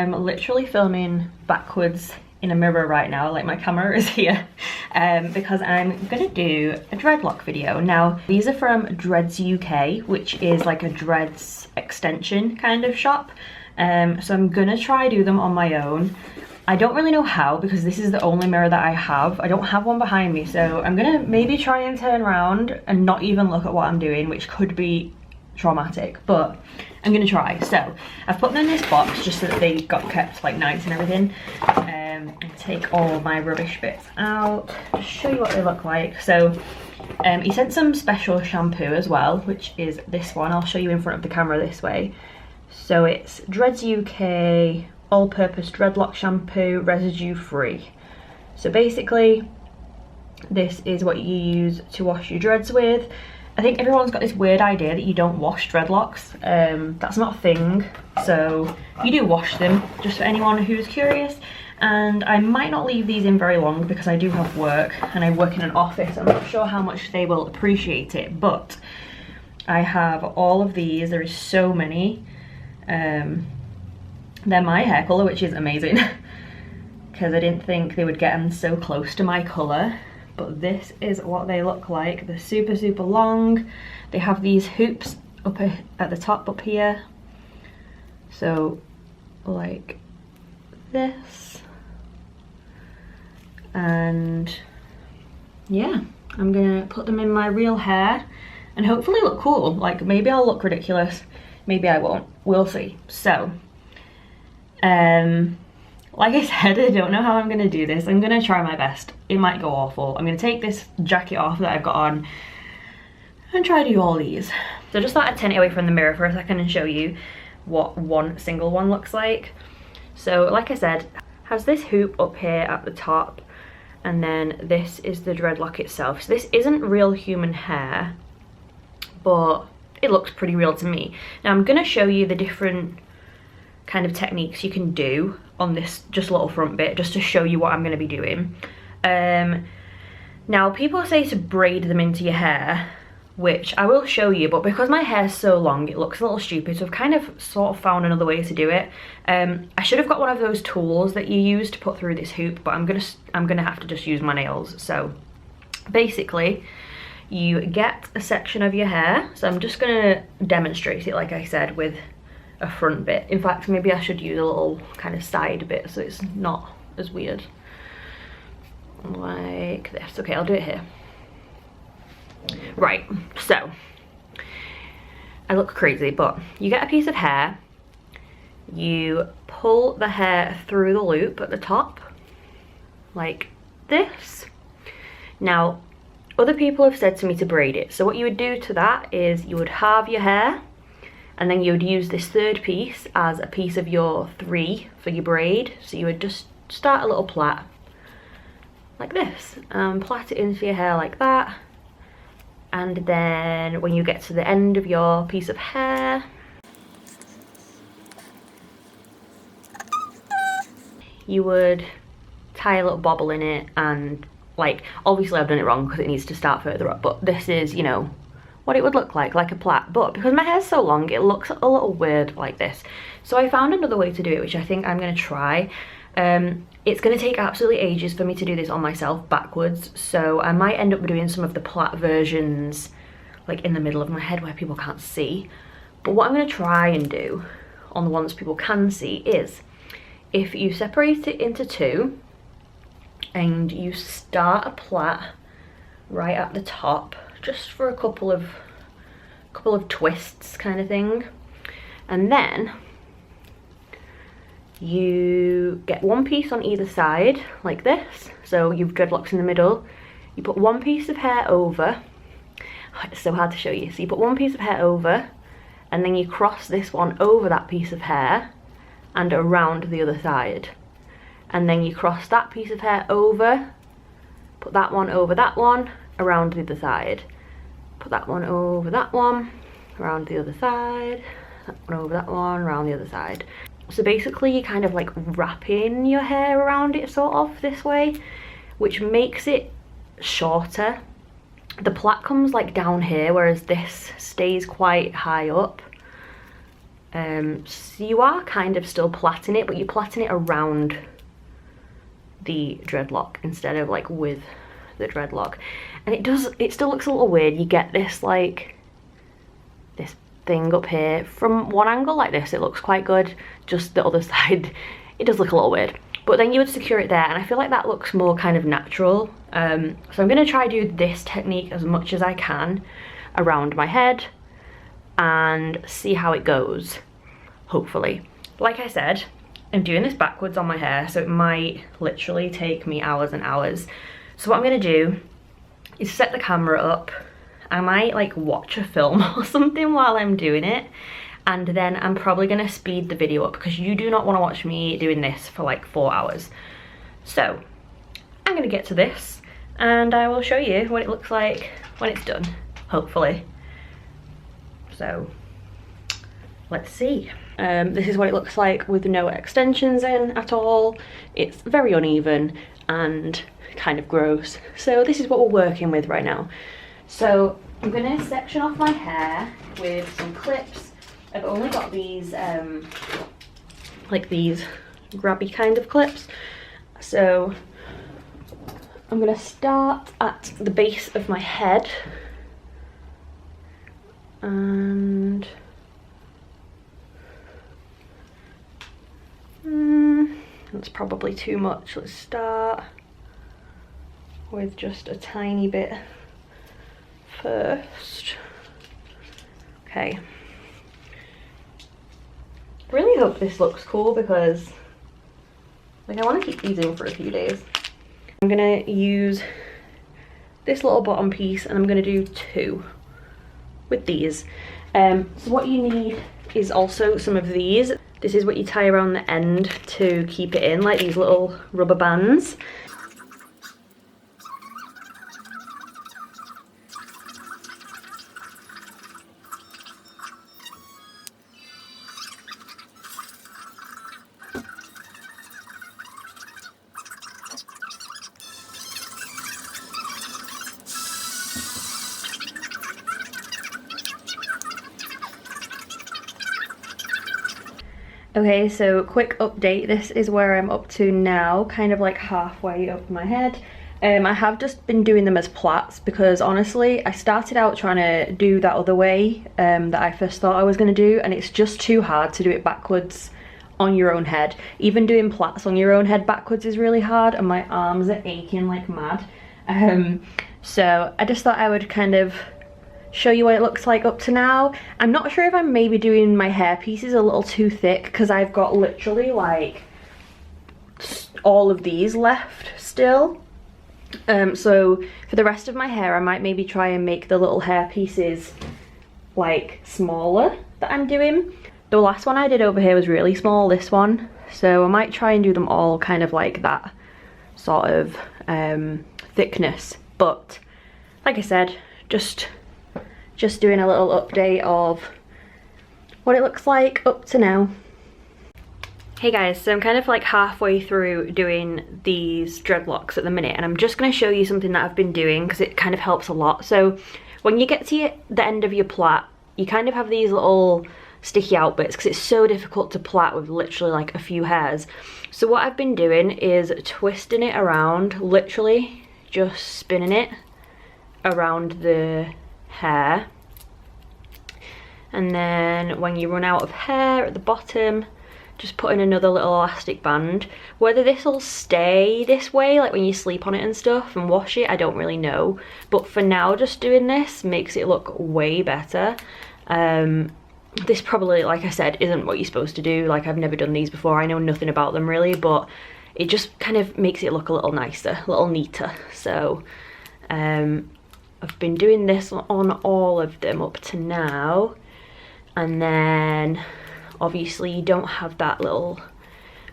I'm literally filming backwards in a mirror right now, like my camera is here, because I'm gonna do a dreadlock video. Now, these are from Dreads UK, which is like a dreads extension kind of shop. So I'm gonna try do them on my own. I don't really know how, because this is the only mirror that I have. I don't have one behind me, so I'm gonna maybe try and turn around and not even look at what I'm doing, which could be traumatic, but I'm gonna try. So I've put them in this box just so that they got kept like nice and everything. And take all my rubbish bits out, just show you what they look like. So he sent some special shampoo as well, which is this one. I'll show you in front of the camera this way. So it's Dreads UK all-purpose dreadlock shampoo, residue free. So basically this is what you use to wash your dreads with. I think everyone's got this weird idea that you don't wash dreadlocks. That's not a thing, so you do wash them, just for anyone who's curious. And I might not leave these in very long because I do have work and I work in an office. I'm not sure how much they will appreciate it, but I have all of these. There is so many. They're my hair colour, which is amazing because I didn't think they would get them so close to my colour. But this is what they look like. They're super, super long. They have these hoops up at the top up here. So like this. And yeah, I'm gonna put them in my real hair and hopefully look cool. Like maybe I'll look ridiculous, maybe I won't, we'll see. So like I said, I don't know how I'm gonna do this. I'm gonna try my best. It might go awful. I'm gonna take this jacket off that I've got on and try to do all these. So just thought I'd turn it away from the mirror for a second and show you what one single one looks like. So like I said, has this hoop up here at the top, and then this is the dreadlock itself. So this isn't real human hair, but it looks pretty real to me. Now I'm gonna show you the different kind of techniques you can do on this just little front bit, just to show you what I'm going to be doing. Now people say to braid them into your hair, which I will show you, but because my hair's so long it looks a little stupid, so I've kind of sort of found another way to do it. I should have got one of those tools that you use to put through this hoop, but I'm gonna have to just use my nails. So basically you get a section of your hair, so I'm just gonna demonstrate it like I said with a front bit. In fact, maybe I should use a little kind of side bit so it's not as weird. Like this. Okay, I'll do it here. Right, so I look crazy, but you get a piece of hair, you pull the hair through the loop at the top like this. Now other people have said to me to braid it, so what you would do to that is you would halve your hair, and then you would use this third piece as a piece of your 3 for your braid. So you would just start a little plait like this, plait it into your hair like that. And then when you get to the end of your piece of hair, you would tie a little bobble in it, and like obviously I've done it wrong because it needs to start further up, but this is, you know, what it would look like a plait. But because my hair's so long, it looks a little weird like this. So I found another way to do it, which I think I'm going to try. It's going to take absolutely ages for me to do this on myself backwards, so I might end up doing some of the plait versions like in the middle of my head where people can't see. But what I'm going to try and do on the ones people can see is, if you separate it into 2 and you start a plait right at the top, just for a couple of twists kind of thing, and then you get one piece on either side like this. So you've dreadlocks in the middle, you put one piece of hair over. Oh, it's so hard to show you. So you put one piece of hair over, and then you cross this one over that piece of hair and around the other side, and then you cross that piece of hair over, put that one over that one, around the other side, put that one over that one, around the other side, that one over that one, around the other side. So basically you're kind of like wrapping your hair around it sort of this way, which makes it shorter. The plait comes like down here, whereas this stays quite high up. So you are kind of still plaiting it, but you're plaiting it around the dreadlock instead of like with the dreadlock. And it still looks a little weird. You get this like, this thing up here. From one angle like this, it looks quite good. Just the other side, it does look a little weird. But then you would secure it there, and I feel like that looks more kind of natural. So I'm gonna try do this technique as much as I can around my head and see how it goes, hopefully. Like I said, I'm doing this backwards on my hair, so it might literally take me hours and hours. So what I'm gonna do is set the camera up. I might like watch a film or something while I'm doing it, and then I'm probably gonna speed the video up because you do not want to watch me doing this for like 4 hours. So I'm gonna get to this and I will show you what it looks like when it's done, hopefully. So let's see. This is what it looks like with no extensions in at all. It's very uneven and kind of gross. So this is what we're working with right now. So I'm gonna section off my hair with some clips. I've only got these, like these grabby kind of clips. So I'm gonna start at the base of my head. And that's probably too much. Let's start with just a tiny bit first. Okay. Really hope this looks cool because like I want to keep these in for a few days. I'm gonna use this little bottom piece and I'm gonna do 2 with these. So what you need is also some of these. This is what you tie around the end to keep it in, like these little rubber bands. Okay, so quick update. This is where I'm up to now, kind of like halfway up my head. I have just been doing them as plaits because honestly, I started out trying to do that other way that I first thought I was going to do, and it's just too hard to do it backwards on your own head. Even doing plaits on your own head backwards is really hard, and my arms are aching like mad. So I just thought I would kind of show you what it looks like up to now. I'm not sure if I'm maybe doing my hair pieces a little too thick because I've got literally like all of these left still. So for the rest of my hair I might maybe try and make the little hair pieces like smaller that I'm doing. The last one I did over here was really small, this one, so I might try and do them all kind of like that sort of thickness. But like I said, just doing a little update of what it looks like up to now. Hey guys, so I'm kind of like halfway through doing these dreadlocks at the minute, and I'm just going to show you something that I've been doing because it kind of helps a lot. So when you get to the end of your plait, you kind of have these little sticky out bits because it's so difficult to plait with literally like a few hairs. So what I've been doing is twisting it around, literally just spinning it around the hair, and then when you run out of hair at the bottom, just put in another little elastic band. Whether this will stay this way, like when you sleep on it and stuff and wash it, I don't really know, but for now just doing this makes it look way better. This probably, like I said, isn't what you're supposed to do. Like, I've never done these before, I know nothing about them really, but it just kind of makes it look a little nicer, a little neater. So I've been doing this on all of them up to now, and then obviously you don't have that little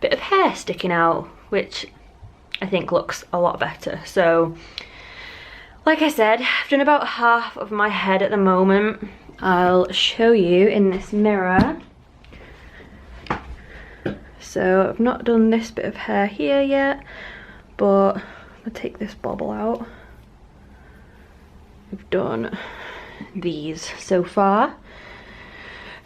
bit of hair sticking out, which I think looks a lot better. So like I said, I've done about half of my head at the moment. I'll show you in this mirror. So I've not done this bit of hair here yet, but I'll take this bobble out. I've done these so far.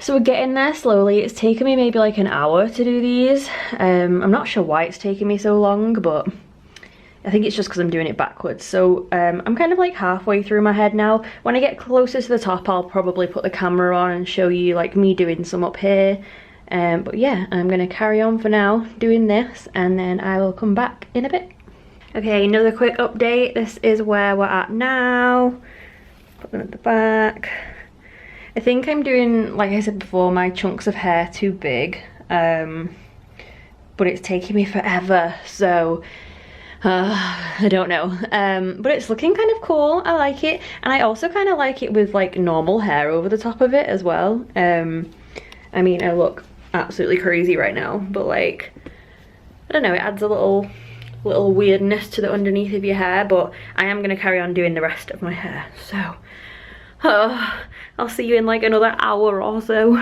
So we're getting there slowly. It's taken me maybe like an hour to do these. I'm not sure why it's taking me so long, but I think it's just because I'm doing it backwards. So I'm kind of like halfway through my head now. When I get closer to the top, I'll probably put the camera on and show you like me doing some up here. But yeah, I'm gonna carry on for now doing this, and then I will come back in a bit. Okay, another quick update. This is where we're at now. Put them at the back. I think I'm doing, like I said before, my chunks of hair too big, but it's taking me forever, so I don't know. But it's looking kind of cool. I like it, and I also kind of like it with like normal hair over the top of it as well. I mean, I look absolutely crazy right now, but like, I don't know, it adds a little weirdness to the underneath of your hair. But I am going to carry on doing the rest of my hair, so I'll see you in like another hour or so.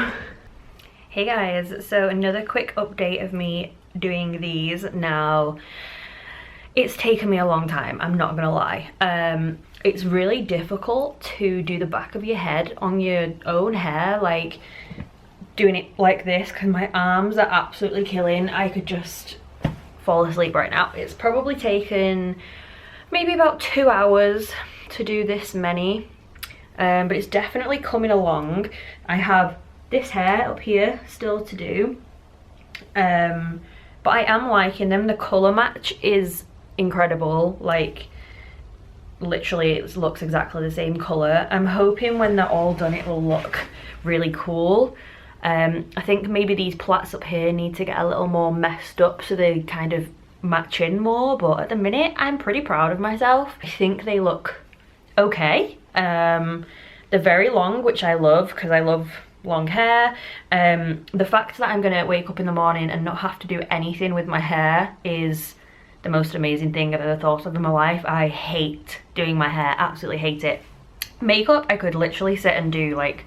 Hey guys, so another quick update of me doing these now. It's taken me a long time, I'm not gonna lie. It's really difficult to do the back of your head on your own hair, like doing it like this, because my arms are absolutely killing. I could just fall asleep right now. It's probably taken maybe about 2 hours to do this many. But it's definitely coming along. I have this hair up here still to do, but I am liking them. The colour match is incredible, like literally it looks exactly the same colour. I'm hoping when they're all done it will look really cool. I think maybe these plaits up here need to get a little more messed up so they kind of match in more, but at the minute I'm pretty proud of myself. I think they look okay. They're very long, which I love because I love long hair. The fact that I'm gonna wake up in the morning and not have to do anything with my hair is the most amazing thing I've ever thought of in my life. I hate doing my hair, absolutely hate it. Makeup I could literally sit and do like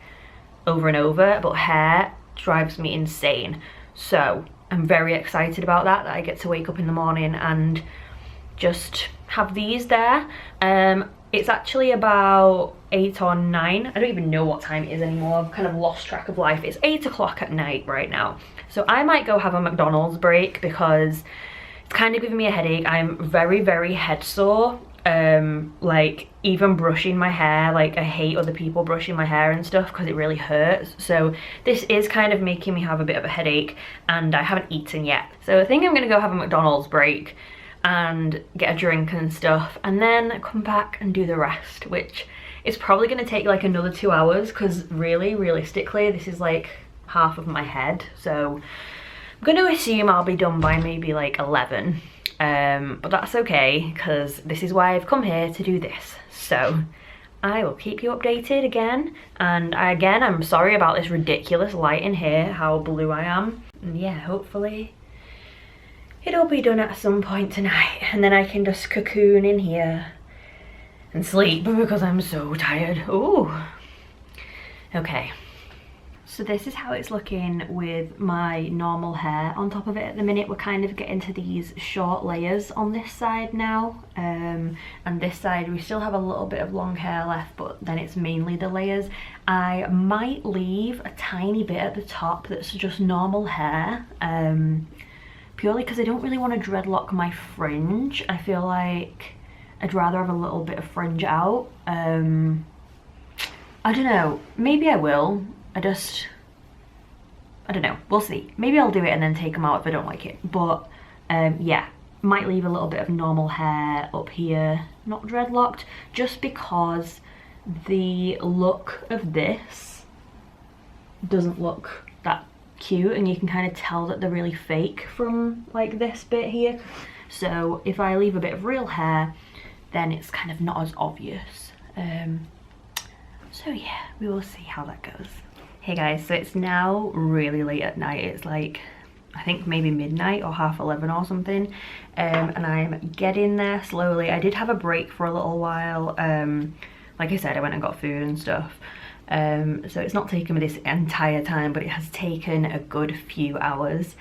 over and over, but hair drives me insane. So I'm very excited about that I get to wake up in the morning and just have these there. It's actually about 8 or 9. I don't even know what time it is anymore. I've kind of lost track of life. It's 8 o'clock at night right now. So I might go have a McDonald's break because it's kind of giving me a headache. I'm very, very head sore. Like even brushing my hair, like I hate other people brushing my hair and stuff because it really hurts. So this is kind of making me have a bit of a headache, and I haven't eaten yet. So I think I'm gonna go have a McDonald's break and get a drink and stuff, and then come back and do the rest, which is probably going to take like another 2 hours because really realistically this is like half of my head. So I'm going to assume I'll be done by maybe like 11, but that's okay because this is why I've come here to do this. So I will keep you updated again, and again I'm sorry about this ridiculous light in here, how blue I am, and yeah, hopefully it'll be done at some point tonight, and then I can just cocoon in here and sleep because I'm so tired. Ooh. Okay. So this is how it's looking with my normal hair on top of it at the minute. We're kind of getting to these short layers on this side now. And this side we still have a little bit of long hair left, but then it's mainly the layers. I might leave a tiny bit at the top that's just normal hair. Purely because I don't really want to dreadlock my fringe. I feel like I'd rather have a little bit of fringe out. I don't know, maybe I will. I don't know, we'll see. Maybe I'll do it and then take them out if I don't like it. But yeah, might leave a little bit of normal hair up here, not dreadlocked, just because the look of this doesn't look that cute, and you can kind of tell that they're really fake from like this bit here. So if I leave a bit of real hair, then it's kind of not as obvious. So yeah, we will see how that goes. Hey guys, so it's now really late at night. It's like, I think maybe midnight or 11:30 or something, and I'm getting there slowly. I did have a break for a little while. Like I said, I went and got food and stuff. So it's not taken me this entire time, but it has taken a good few hours.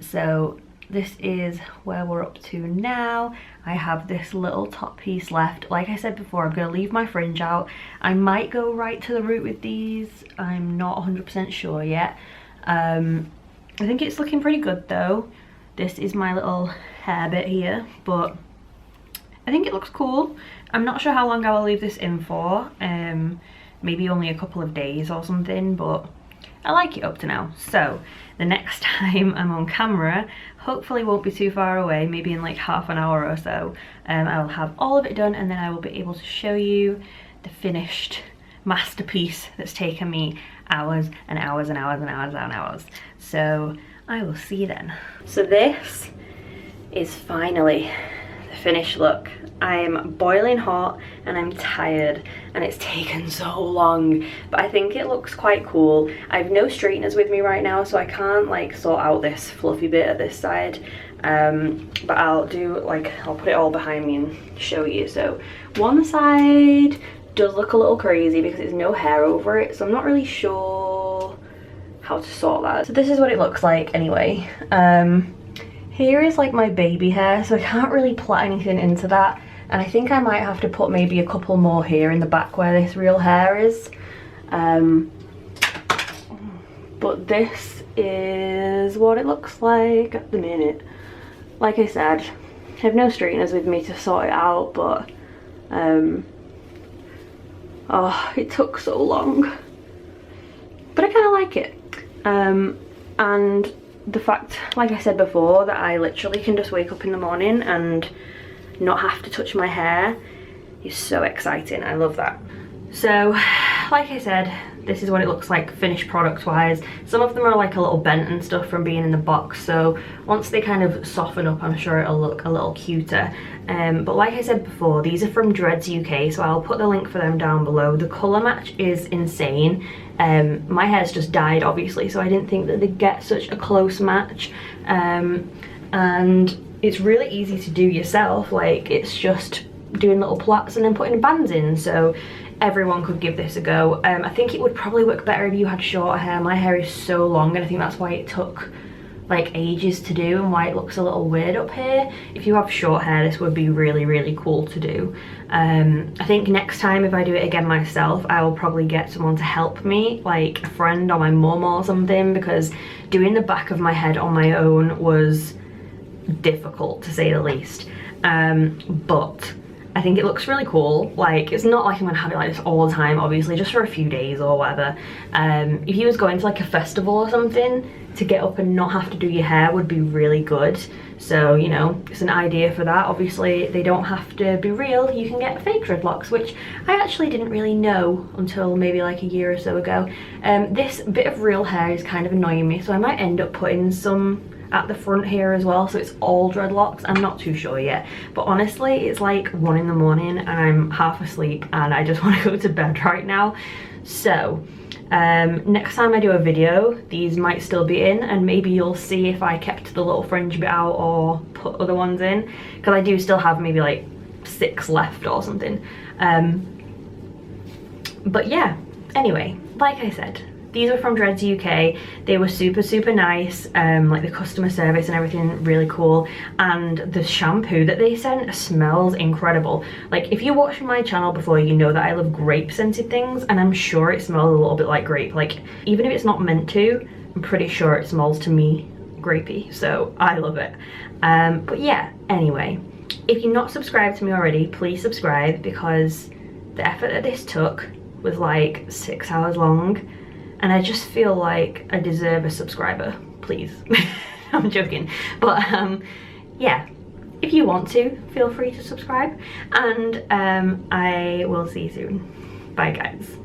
So this is where we're up to now. I have this little top piece left. Like I said before, I'm gonna leave my fringe out. I might go right to the root with these. I'm not 100% sure yet. I think it's looking pretty good though. This is my little hair bit here, but I think it looks cool. I'm not sure how long I will leave this in for. Maybe only a couple of days or something, but I like it up to now. So the next time I'm on camera, hopefully won't be too far away, maybe in like half an hour or so, I'll have all of it done, and then I will be able to show you the finished masterpiece that's taken me hours and hours and hours and hours and hours. So I will see you then. So this is finally the finished look. I'm boiling hot and I'm tired and it's taken so long, but I think it looks quite cool. I have no straighteners with me right now, so I can't like sort out this fluffy bit at this side, but I'll put it all behind me and show you. So one side does look a little crazy because there's no hair over it, so I'm not really sure how to sort that. So this is what it looks like anyway. Here is like my baby hair, so I can't really plait anything into that. And I think I might have to put maybe a couple more here in the back where this real hair is. But this is what it looks like at the minute. Like I said, I have no straighteners with me to sort it out, but oh, it took so long. But I kind of like it. And the fact, like I said before, that I literally can just wake up in the morning and not have to touch my hair is so exciting. I love that. So like I said, this is what it looks like finished product wise. Some of them are like a little bent and stuff from being in the box, so once they kind of soften up, I'm sure it'll look a little cuter. But like I said before, these are from Dreads UK, so I'll put the link for them down below. The colour match is insane. My hair's just dyed obviously, so I didn't think that they'd get such a close match. And it's really easy to do yourself. Like, it's just doing little plaits and then putting bands in, so everyone could give this a go. I think it would probably work better if you had shorter hair. My hair is so long, and I think that's why it took like ages to do and why it looks a little weird up here. If you have short hair, this would be really, really cool to do. I think next time if I do it again myself, I will probably get someone to help me, like a friend or my mum or something, because doing the back of my head on my own was difficult to say the least. But I think it looks really cool. Like, it's not like I'm gonna have it like this all the time, obviously, just for a few days or whatever. If you was going to like a festival or something, to get up and not have to do your hair would be really good. So, you know, it's an idea for that. Obviously, they don't have to be real. You can get fake dreadlocks, which I actually didn't really know until maybe like a year or so ago. This bit of real hair is kind of annoying me, so I might end up putting some at the front here as well, so it's all dreadlocks. I'm not too sure yet, but honestly it's like 1 in the morning and I'm half asleep and I just want to go to bed right now. So next time I do a video, these might still be in, and maybe you'll see if I kept the little fringe bit out or put other ones in, because I do still have maybe like 6 left or something. But yeah, anyway, like I said, these were from Dreads UK. They were super, super nice. Like the customer service and everything, really cool. And the shampoo that they sent smells incredible. Like, if you watched my channel before, you know that I love grape scented things, and I'm sure it smells a little bit like grape. Like, even if it's not meant to, I'm pretty sure it smells to me grapey, so I love it. But yeah, anyway, if you're not subscribed to me already, please subscribe, because the effort that this took was like 6 hours long. And I just feel like I deserve a subscriber, please. I'm joking. But yeah, if you want to, feel free to subscribe. And I will see you soon. Bye guys.